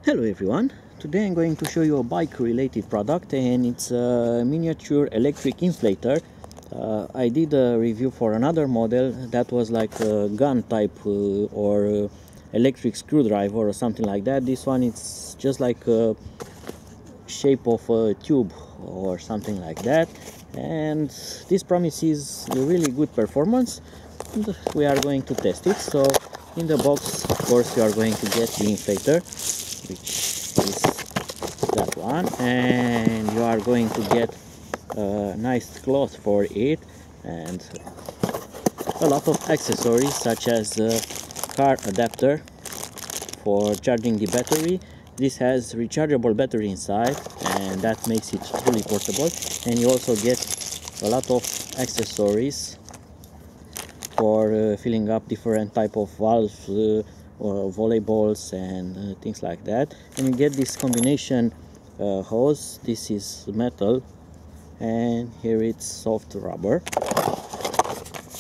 Hello everyone, today I'm going to show you a bike related product, and it's a miniature electric inflator. I did a review for another model that was like a gun type or electric screwdriver or something like that. This one it's just like a shape of a tube or something like that, and this promises a really good performance, and we are going to test it. So in the box, of course, you are going to get the inflator, which is that one, and you are going to get a nice cloth for it and a lot of accessories such as a car adapter for charging the battery. This has rechargeable battery inside, and that makes it truly portable. And you also get a lot of accessories for filling up different type of valves, volleyballs and things like that. And you get this combination hose. This is metal and here it's soft rubber.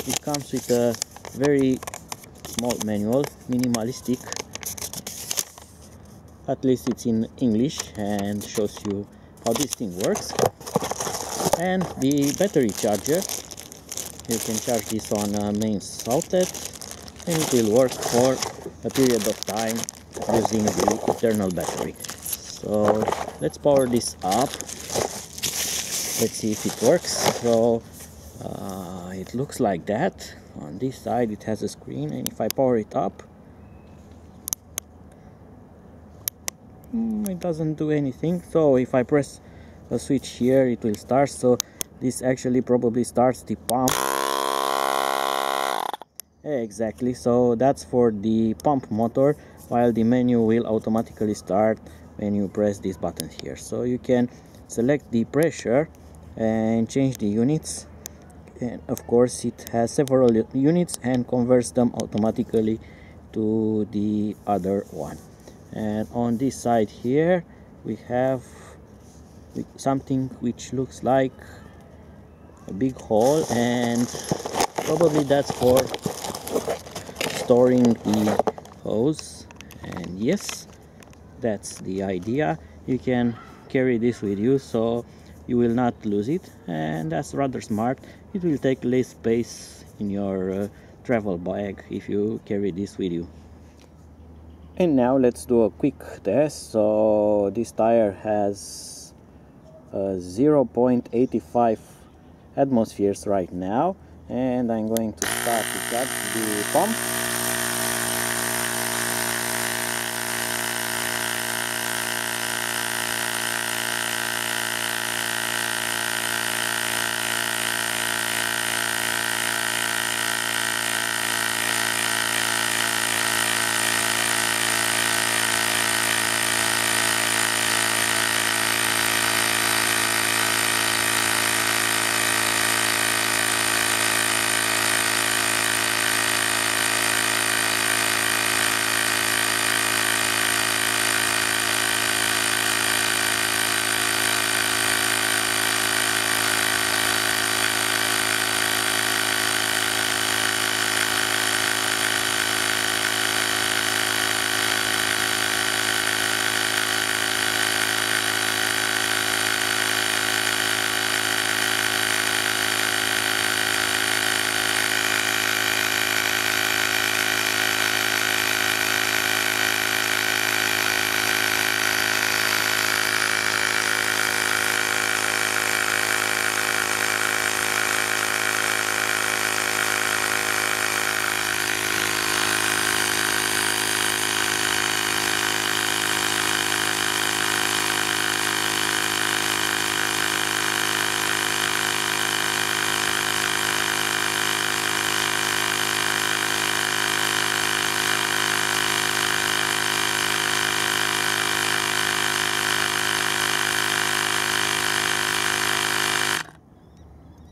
It comes with a very small manual, minimalistic, at least it's in English, and shows you how this thing works. And the battery charger, you can charge this on a mains outlet and it will work for a period of time using the internal battery. So let's power this up, let's see if it works. So it looks like that. On this side it has a screen, and if I power it up, it doesn't do anything. So if I press a switch here, it will start. So this actually probably starts the pump. Exactly, so that's for the pump motor, while the menu will automatically start when you press this button here. So you can select the pressure and change the units, and of course it has several units and converts them automatically to the other one. And on this side here we have something which looks like a big hole, and probably that's for storing the hose. And yes, that's the idea. You can carry this with you so you will not lose it, and that's rather smart. It will take less space in your travel bag if you carry this with you. And now let's do a quick test. So this tire has 0.85 atmospheres right now, and I'm going to start to charge the pump.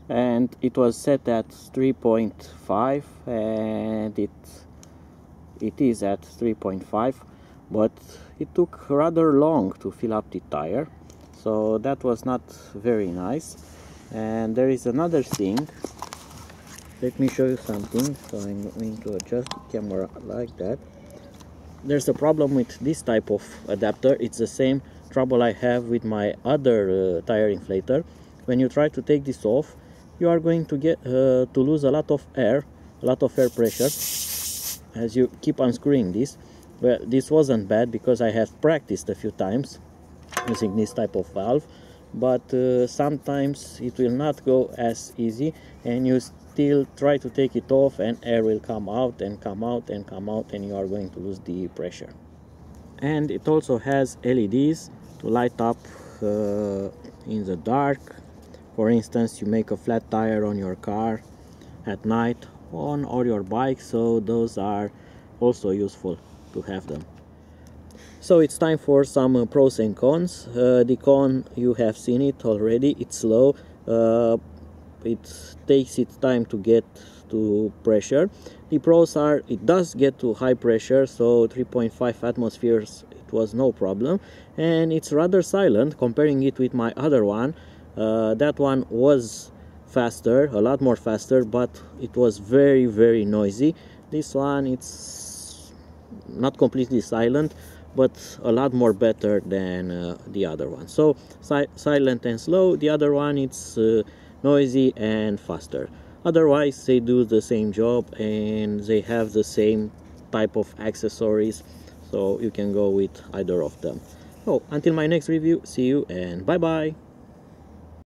And it was set at 3.5, and it is at 3.5, but it took rather long to fill up the tire, so that was not very nice. And there is another thing, let me show you something. So I'm going to adjust the camera like that. there's a problem with this type of adapter. It's the same trouble I have with my other tire inflator. When you try to take this off, you are going to get to lose a lot of air pressure as you keep unscrewing this. Well, this wasn't bad because I have practiced a few times using this type of valve, but sometimes it will not go as easy, and you still try to take it off and air will come out and come out and come out, and you are going to lose the pressure. And it also has LEDs to light up in the dark. For instance, you make a flat tire on your car at night or your bike, so those are also useful to have them. So it's time for some pros and cons. The con, you have seen it already, it's slow. It takes its time to get to pressure. The pros are it does get to high pressure, so 3.5 atmospheres, it was no problem, and it's rather silent comparing it with my other one. That one was faster, a lot more faster, but it was very noisy. This one, it's not completely silent, but a lot more better than the other one. So silent and slow. The other one, it's noisy and faster. Otherwise, they do the same job and they have the same type of accessories, so you can go with either of them. So until my next review, see you and bye bye.